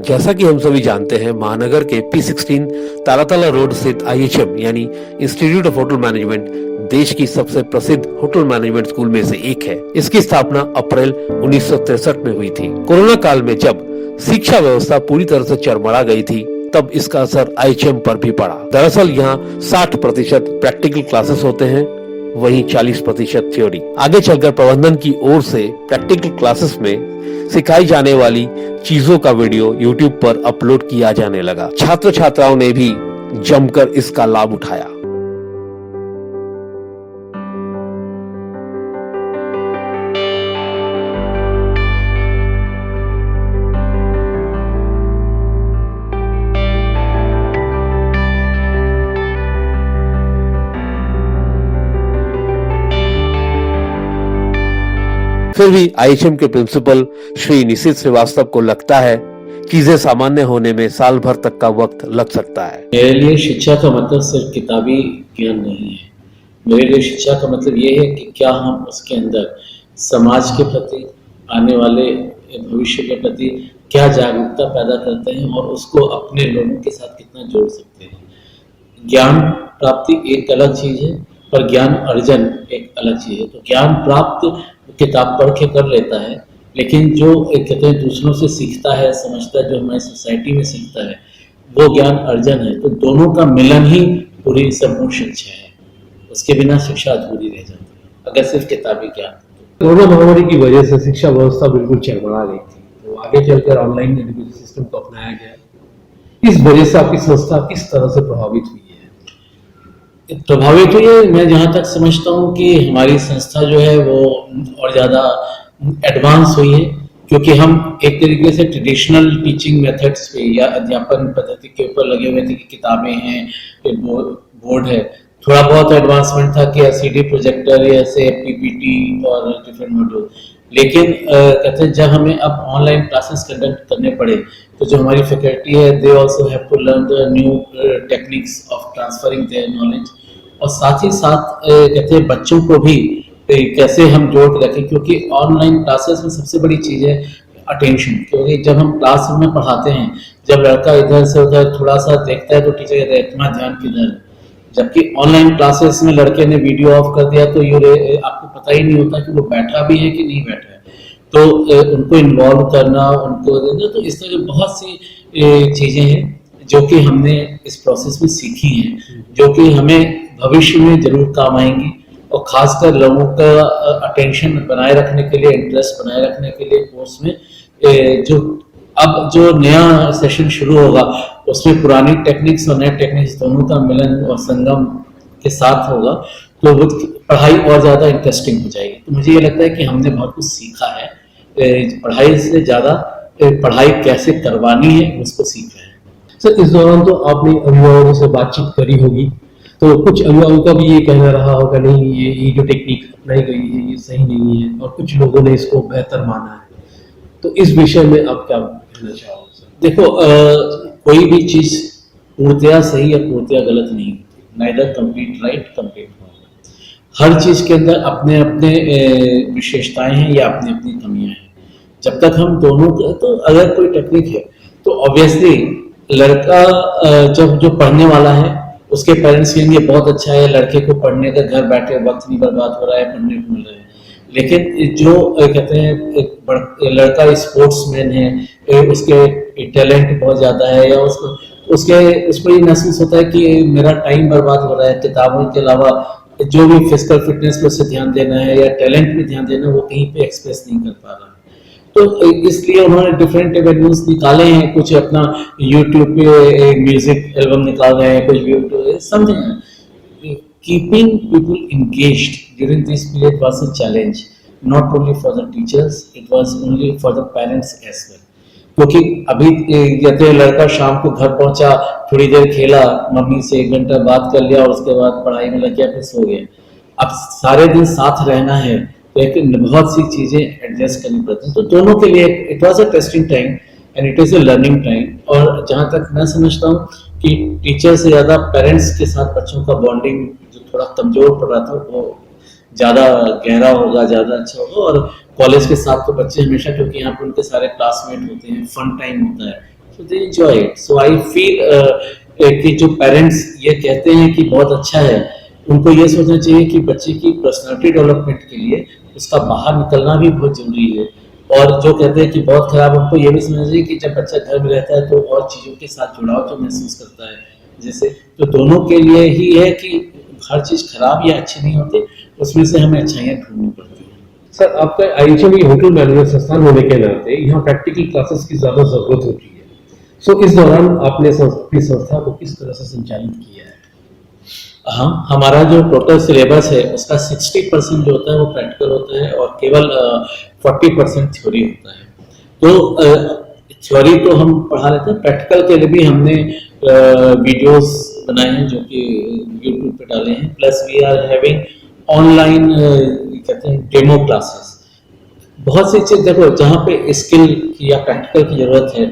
जैसा कि हम सभी जानते हैं, महानगर के P16 तारातला रोड स्थित IHM यानी इंस्टीट्यूट ऑफ होटल मैनेजमेंट देश की सबसे प्रसिद्ध होटल मैनेजमेंट स्कूल में से एक है। इसकी स्थापना अप्रैल 1963 में हुई थी। कोरोना काल में जब शिक्षा व्यवस्था पूरी तरह से चरमरा गई थी, तब इसका असर IHM पर भी पड़ा। दरअसल यहाँ 60% प्रैक्टिकल क्लासेस होते हैं, वहीं 40% थ्योरी। आगे चलकर प्रबंधन की ओर से प्रैक्टिकल क्लासेस में सिखाई जाने वाली चीजों का वीडियो YouTube पर अपलोड किया जाने लगा। छात्र छात्राओं ने भी जमकर इसका लाभ उठाया। फिर भी IHM के प्रिंसिपल श्री निशित श्रीवास्तव को लगता है चीजें सामान्य होने में साल भर तक का वक्त लग सकता है। मेरे लिए शिक्षा का मतलब सिर्फ किताबी ज्ञान नहीं है। मेरे लिए शिक्षा का मतलब ये है कि क्या हम उसके अंदर समाज के प्रति, आने वाले भविष्य के प्रति क्या जागरूकता पैदा करते हैं और उसको अपने लोगों के साथ कितना जोड़ सकते हैं। ज्ञान प्राप्ति एक अलग चीज़ है, पर ज्ञान अर्जन एक अलग चीज़ है। तो ज्ञान प्राप्त किताब पढ़ के कर लेता है, लेकिन जो कहते हैं दूसरों से सीखता है, समझता है, जो हमारी सोसाइटी में सीखता है, वो ज्ञान अर्जन है। तो दोनों का मिलन ही पूरी संपूर्ण शिक्षा है। उसके बिना शिक्षा अधूरी रह जाती है अगर सिर्फ किताबी ज्ञान। कोरोना महामारी की वजह से शिक्षा व्यवस्था बिल्कुल चरमरा गई थी, तो आगे चलकर ऑनलाइन एजुकेशन सिस्टम को अपनाया गया। इस वजह से आपकी संस्था किस तरह से प्रभावित हुई है? प्रभावित हुई है, मैं जहाँ तक समझता हूँ कि हमारी संस्था जो है वो और ज़्यादा एडवांस हुई है, क्योंकि हम एक तरीके से ट्रेडिशनल टीचिंग मेथड्स पे या अध्यापन पद्धति के ऊपर लगे हुए थे कि किताबें हैं, बोर्ड है। थोड़ा बहुत एडवांसमेंट था कि LCD प्रोजेक्टर या ऐसे PPT और डिफरेंट मॉड्यूल। लेकिन कहते हैं जब हमें अब ऑनलाइन क्लासेस कंडक्ट करने पड़े, तो जो हमारी फैकल्टी है they also have to learn the new techniques of transferring their knowledge. और साथ ही साथ कहते हैं बच्चों को भी कैसे हम जोड़ के रखें, क्योंकि ऑनलाइन क्लासेस में सबसे बड़ी चीज़ है अटेंशन। क्योंकि जब हम क्लासरूम में पढ़ाते हैं, जब लड़का इधर से उधर थोड़ा सा देखता है तो टीचर कहता है इतना ध्यान किधर है। जबकि ऑनलाइन क्लासेस में लड़के ने वीडियो ऑफ कर दिया तो ये आपको पता ही नहीं होता कि वो बैठा भी है कि नहीं बैठा है। तो उनको इन्वॉल्व करना, उनको देना, तो इस तरह बहुत सी चीज़ें हैं जो कि हमने इस प्रोसेस में सीखी हैं, जो कि हमें भविष्य में जरूर काम आएंगी। और खासकर लोगों का अटेंशन बनाए रखने के लिए, इंटरेस्ट बनाए रखने के लिए कोर्स में जो नया सेशन शुरू होगा उसमें पुरानी टेक्निक्स और नए टेक्निक्स दोनों का मिलन और संगम के साथ होगा, तो वो पढ़ाई और ज़्यादा इंटरेस्टिंग हो जाएगी। तो मुझे ये लगता है कि हमने बहुत कुछ सीखा है। पढ़ाई से ज़्यादा पढ़ाई कैसे करवानी है उसको सीख रहे हैं। सर, इस दौरान तो आपने अभिभावकों से बातचीत करी होगी, तो कुछ अभिभावकों का भी ये कहना रहा होगा नहीं ये जो टेक्निक अपनाई गई है ये सही नहीं है, और कुछ लोगों ने इसको बेहतर माना है। तो इस विषय में आप क्या कहना चाहोगे सर? देखो, कोई भी चीज़ पूर्णतया सही या पूर्णतया गलत नहीं होती। Neither complete right complete wrong. हर चीज़ के अंदर अपने अपने विशेषताएं हैं या अपनी अपनी कमियां हैं। जब तक हम दोनों तो अगर कोई टेक्निक है तो ऑब्वियसली लड़का जब जो पढ़ने वाला है उसके पेरेंट्स कहेंगे बहुत अच्छा है, लड़के को पढ़ने का, घर बैठे वक्त नहीं बर्बाद हो रहा है, पढ़ने को मिल रहा है। लेकिन जो कहते हैं लड़का स्पोर्ट्समैन है, उसके टैलेंट बहुत ज़्यादा है, या उसको ये महसूस होता है कि मेरा टाइम बर्बाद हो रहा है, किताबों के अलावा जो भी फिजिकल फिटनेस पे से ध्यान देना है या टैलेंट पे ध्यान देना है वो कहीं पे एक्सप्रेस नहीं कर पा रहा है। तो इसलिए उन्होंने डिफरेंट एवेन्यूज निकाले हैं। कुछ अपना यूट्यूब पे म्यूजिक एल्बम निकाल रहे हैं, कुछ YouTube something. Keeping people engaged during this period was a challenge, not only for the teachers, it was only for the parents as well. क्योंकि अभी कहते लड़का शाम को घर पहुंचा, थोड़ी देर खेला, मम्मी से 1 घंटा बात कर लिया और उसके बाद पढ़ाई में लग गया, फिर सो गया। अब सारे दिन साथ रहना है, लेकिन बहुत सी चीज़ें एडजस्ट करनी पड़ती हैं। तो दोनों के लिए it was a testing time and it is a learning time. और जहाँ तक मैं समझता हूँ कि टीचर से ज़्यादा पेरेंट्स के साथ बच्चों का बॉन्डिंग जो थोड़ा कमज़ोर पड़ रहा था वो ज़्यादा गहरा होगा, ज़्यादा अच्छा होगा। और कॉलेज के साथ तो बच्चे हमेशा, क्योंकि यहाँ पर उनके सारे क्लासमेट होते हैं, फन टाइम होता है, so they enjoy it. So I feel कि जो पेरेंट्स ये कहते हैं कि बहुत अच्छा है, उनको ये सोचना चाहिए कि बच्चे की पर्सनालिटी डेवलपमेंट के लिए उसका बाहर निकलना भी बहुत जरूरी है। और जो कहते हैं कि बहुत खराब, उनको ये भी समझना चाहिए कि जब बच्चा घर में रहता है तो और चीज़ों के साथ जुड़ाव जो महसूस करता है, जैसे तो दोनों के लिए ही है कि हर चीज़ खराब या अच्छी नहीं होती, उसमें से हमें अच्छाइयाँ ढूंढनी पड़ती हैं। सर, आपका आईएचएम ये होटल मैनेजमेंट संस्थान होने के नाते यहाँ प्रैक्टिकल क्लासेस की ज़्यादा ज़रूरत होती है। सो इस दौरान आपने अपनी संस्था को किस तरह से संचालित किया है? हाँ, हमारा जो टोटल सिलेबस है उसका 60% जो होता है वो प्रैक्टिकल होता है और केवल 40% थ्योरी होता है। तो थ्योरी तो हम पढ़ा लेते हैं, प्रैक्टिकल के लिए भी हमने वीडियोस बनाए हैं जो कि यूट्यूब पे डाले हैं, plus we are having online कहते हैं डेमो क्लासेस। बहुत सी चीज़ देखो, जहाँ पे स्किल की या प्रैक्टिकल की ज़रूरत है,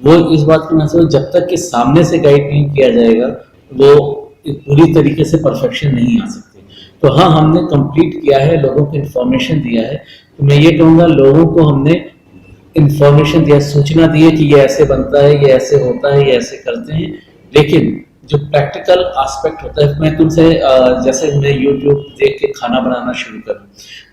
वो इस बात की महसूस, जब तक कि सामने से गाइड नहीं किया जाएगा वो पूरी तरीके से परफेक्शन नहीं आ सकती। तो हाँ, हमने कंप्लीट किया है, लोगों को इन्फॉर्मेशन दिया है। तो मैं ये कहूँगा, लोगों को हमने इन्फॉर्मेशन दिया, सूचना दी है कि ये ऐसे बनता है, ये ऐसे होता है, ये ऐसे करते हैं। लेकिन जो प्रैक्टिकल एस्पेक्ट होता है, मैं तुमसे जैसे मैं यूट्यूब देख के खाना बनाना शुरू करूँ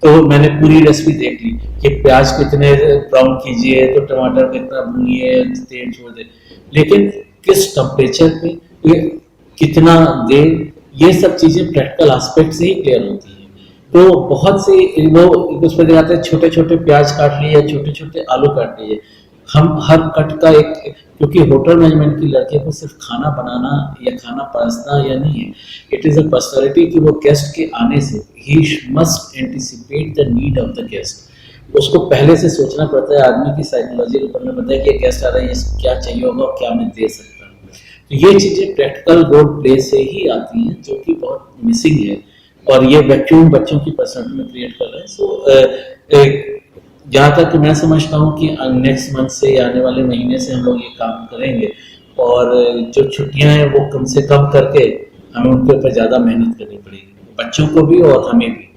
तो मैंने पूरी रेसिपी देख ली कि प्याज को इतने ब्राउन कीजिए, तो टमाटर को इतना भूनिए, तेल छोड़ दे, लेकिन किस टेम्परेचर पे कितना दे, ये सब चीज़ें प्रैक्टिकल एस्पेक्ट से ही क्लियर होती हैं। तो बहुत से लोग उस पर दिखाते हैं, छोटे छोटे प्याज काट लिए या छोटे छोटे आलू काट लिए। हम हर कट का एक, क्योंकि होटल मैनेजमेंट की लड़के को सिर्फ खाना बनाना या खाना परसना या नहीं है, इट इज़ अ पर्सनैलिटी कि वो गेस्ट के आने से he must anticipate the need of the guest. उसको पहले से सोचना पड़ता है, आदमी की साइकोलॉजी को पढ़ना पड़ता है कि गेस्ट आ रहा है, इसको क्या चाहिए होगा और क्या मैं दे सकता हूँ। तो ये चीज़ें प्रैक्टिकल रोल प्ले से ही आती हैं, जो कि बहुत मिसिंग है, और ये वैक्यूम बच्चों की पर्सनैलिटी में क्रिएट कर रहा है। सो जहाँ तक मैं समझता हूँ कि नेक्स्ट मंथ से या आने वाले महीने से हम लोग ये काम करेंगे, और जो छुट्टियाँ हैं वो कम से कम करके हमें उनके ऊपर ज़्यादा मेहनत करनी पड़ेगी, बच्चों को भी और हमें भी,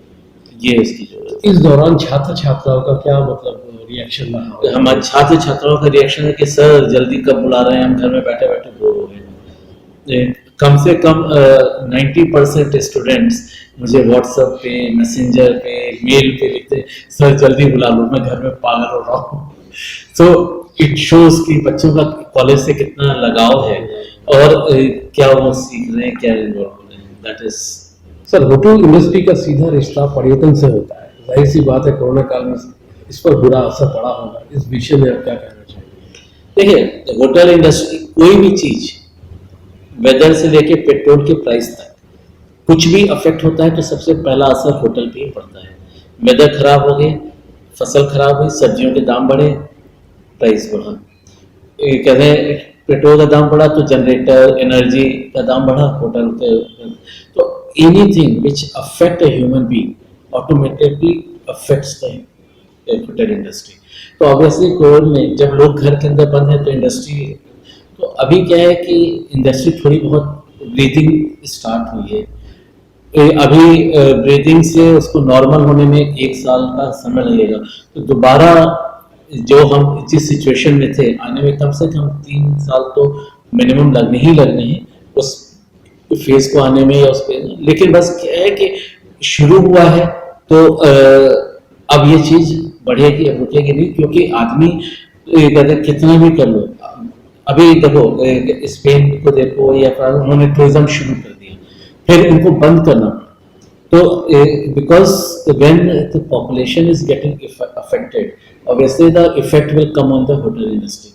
ये इसकी जरूरत है। इस दौरान छात्र छात्राओं का क्या मतलब रिएक्शन रहा? हमारे छात्र छात्राओं का रिएक्शन है कि सर जल्दी कब बुला रहे हैं, हम घर में बैठे बैठे बोर हो गए। कम से कम 90% स्टूडेंट्स मुझे व्हाट्सएप पे, मैसेंजर पे, मेल पे लिखते हैं, सर जल्दी बुला लो, मैं घर में पागल हो रहा हूँ। सो इट शोज कि बच्चों का कॉलेज से कितना लगाव है और क्या वो सीख रहे हैं, क्या इन्वॉल्व हो रहे हैं। That is sir, hotel industry का सीधा रिश्ता पर्यटन से होता है। जाहिर सी बात है, कोरोना काल में इस पर बुरा असर पड़ा होगा। इस विषय में आप क्या कहना चाहेंगे? देखिए, होटल इंडस्ट्री, कोई भी चीज, वेदर से लेके पेट्रोल के प्राइस तक कुछ भी अफेक्ट होता है तो सबसे पहला असर होटल पे ही पड़ता है। वेदर खराब हो गई, फसल खराब हुई, सब्जियों के दाम बढ़े, प्राइस बढ़ा। कहते हैं पेट्रोल का दाम बढ़ा तो जनरेटर, एनर्जी का दाम बढ़ा, होटल के। तो anything which affect a human being automatically affects the hotel industry. तो ऑब्वियसली कोविड में जब लोग घर के अंदर बंद है तो इंडस्ट्री, तो अभी क्या है कि इंडस्ट्री थोड़ी बहुत ब्रीदिंग स्टार्ट हुई है। अभी ब्रीदिंग से उसको नॉर्मल होने में 1 साल का समय लगेगा। तो दोबारा जो हम जिस सिचुएशन में थे, आने में कम से कम 3 साल तो मिनिमम लगने ही लगने हैं उस फेज को आने में या उस पे। लेकिन बस क्या है कि शुरू हुआ है, तो अब ये चीज़ बढ़ेगी, रुकेगी नहीं, क्योंकि आदमी कितना भी कर लो। अभी देखो स्पेन को देखो या फ्रांस, उन्होंने टूरिज्म शुरू कर दिया, फिर उनको बंद करना पड़ा। तो because when the population is getting affected, obviously the effect will come on the hotel industry.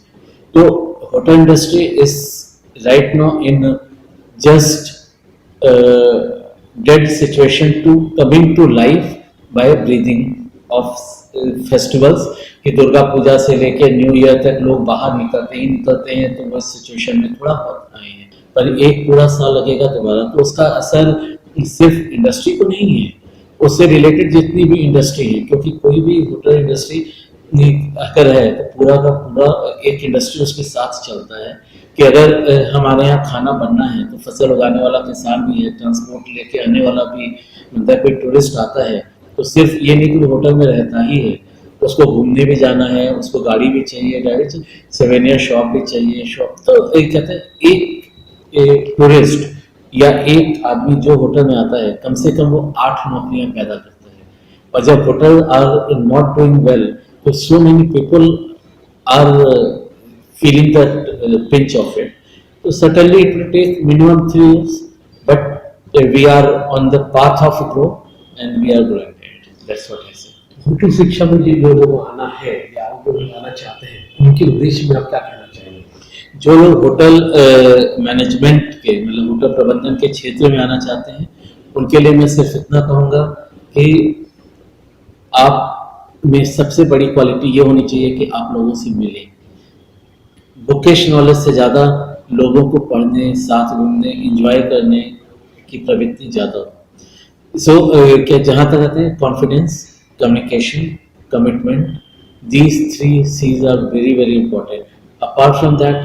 तो hotel industry is right now in just dead situation to coming to life by breathing of festivals. कि दुर्गा पूजा से लेकर new year तक लोग बाहर निकलते हैं, तो वो सिचुएशन में थोड़ा बहुत आए हैं, पर एक पूरा साल लगेगा दोबारा। तो उसका असर सिर्फ इंडस्ट्री को नहीं है, उससे रिलेटेड जितनी भी इंडस्ट्री है, क्योंकि कोई भी होटल इंडस्ट्री अगर है तो पूरा का पूरा एक इंडस्ट्री उसके साथ चलता है। कि अगर हमारे यहाँ खाना बनना है तो फसल उगाने वाला किसान भी है, ट्रांसपोर्ट लेके आने वाला भी, मतलब कोई टूरिस्ट आता है तो सिर्फ ये नहीं कि वो होटल में रहता ही है, उसको घूमने भी जाना है, उसको गाड़ी भी चाहिए, सेवेनियर शॉप भी चाहिए, शॉप। तो एक कहते हैं एक टूरिस्ट या एक आदमी जो होटल में आता है, कम से कम वो 8 नौकरियां पैदा करता है। और जब hotel are not doing well, तो so many people are feeling the pinch of it. So certainly it will take minimum 3 years, but we are on the path of growth and we are growing ahead. That's what I say. Hotel शिक्षा में जो लोग आना है या जो लोग आना चाहते हैं, उनके उद्देश्य में आप क्या कहना चाहेंगे? जो लोग होटल मैनेजमेंट के मतलब होटल प्रबंधन के क्षेत्र में आना चाहते हैं, उनके लिए मैं सिर्फ इतना कहूँगा कि आप में सबसे बड़ी क्वालिटी ये होनी चाहिए कि आप लोगों से मिलें। बुकिश नॉलेज से ज़्यादा लोगों को पढ़ने, साथ घूमने, एंजॉय करने की प्रवृत्ति ज़्यादा हो। सो क्या जहाँ तक आते हैं, confidence, communication, commitment, these 3 C's are very very important. Apart from that,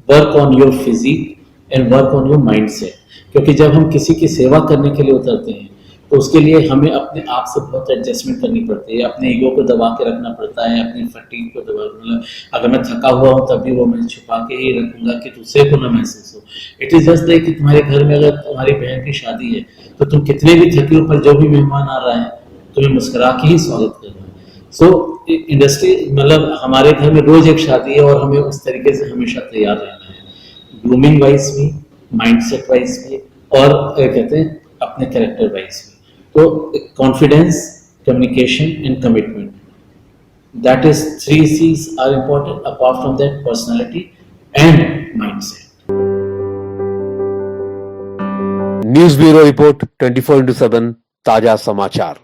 work on your physique and work on your mindset. क्योंकि जब हम किसी की सेवा करने के लिए उतरते हैं, तो उसके लिए हमें अपने आप से बहुत एडजस्टमेंट करनी पड़ती है, अपने ईगो को दबा के रखना पड़ता है, अपनी फटीग को दबा, मतलब अगर मैं थका हुआ हूँ तब भी वो मैं छुपा के ही रखूंगा कि तुझसे को ना महसूस हो। इट इज़ जस्ट लाइक कि तुम्हारे घर में अगर तुम्हारी बहन की शादी है, तो तुम कितने भी थके हो, पर जो भी मेहमान आ रहा है तुम्हें मुस्कुरा के ही स्वागत करना है। सो इंडस्ट्री मतलब हमारे घर में रोज एक शादी है और हमें उस तरीके से हमेशा तैयार रहना है, ग्रूमिंग वाइज भी, माइंडसेट वाइज भी, और कहते हैं अपने कैरेक्टर वाइज भी। तो confidence, communication and commitment, that is 3 C's are important. Apart from that, personality and mindset. News bureau report 24/7 ताजा समाचार।